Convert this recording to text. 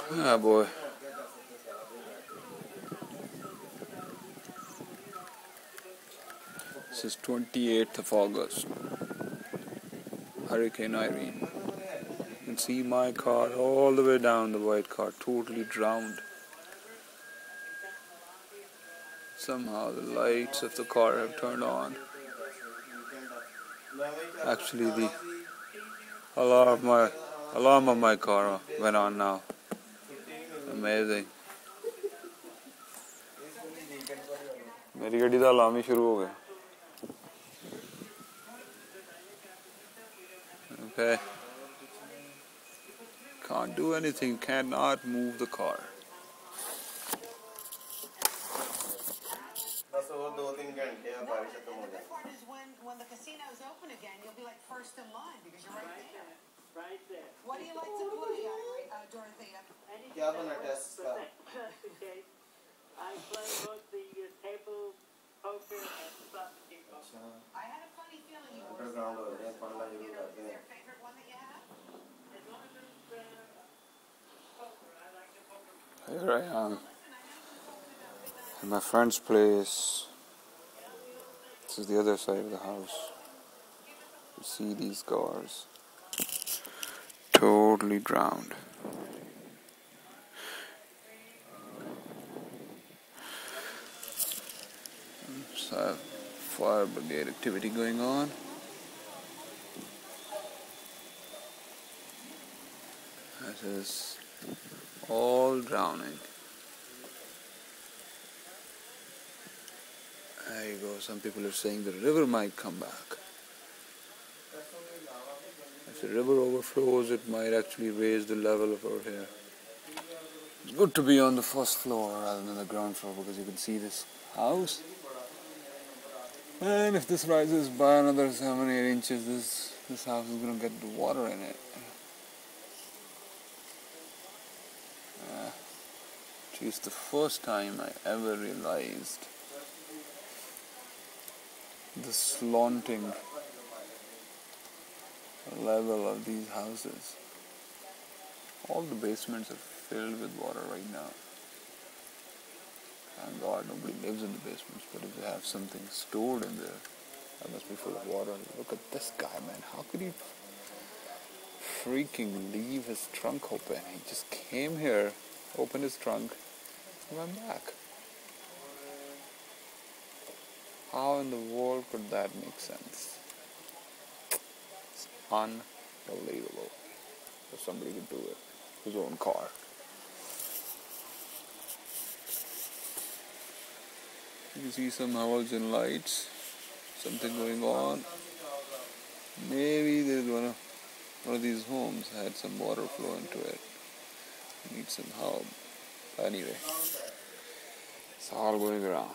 Ah, boy. This is 28th of August. Hurricane Irene. You can see my car all the way down, the white car, totally drowned. Somehow the lights of the car have turned on. Actually, the alarm of my car went on now. Amazing. मेरी गाड़ी का alarm ही शुरू हो गया. Okay. Can't do anything. Cannot move the car. When the casino's open again, you'll be like first in line because you're right there. Right there. What do you like to play, Dorothea? क्या बना test का? I play both the table poker and strategy poker. I had a funny feeling you were. Underground हो रहे हैं, पढ़ना शुरू Is करते हैं. there a favorite one that you have? As long as it's poker, I like the poker. Here I am in my friend's place. This is the other side of the house. You see these cars totally drowned. So fire brigade activity going on. This is all drowning. There you go. Some people are saying the river might come back. If the river overflows, it might actually raise the level of our here. It's good to be on the first floor rather than the ground floor because you can see this house. And if this rises by another 7 or 8 inches, this house is going to get the water in it. It's the first time I ever realized the slanting level of these houses. All the basements are filled with water right now. Thank God nobody lives in the basements, but if they have something stored in there, that must be full of water. Look at this guy, man. How could he freaking leave his trunk open? He just came here, opened his trunk, and went back. How in the world could that make sense? It's unbelievable that somebody could do it. His own car. You can see some halogen lights, something going on. Maybe there's one of these homes had some water flow into it. Need some help. Anyway, it's all going around.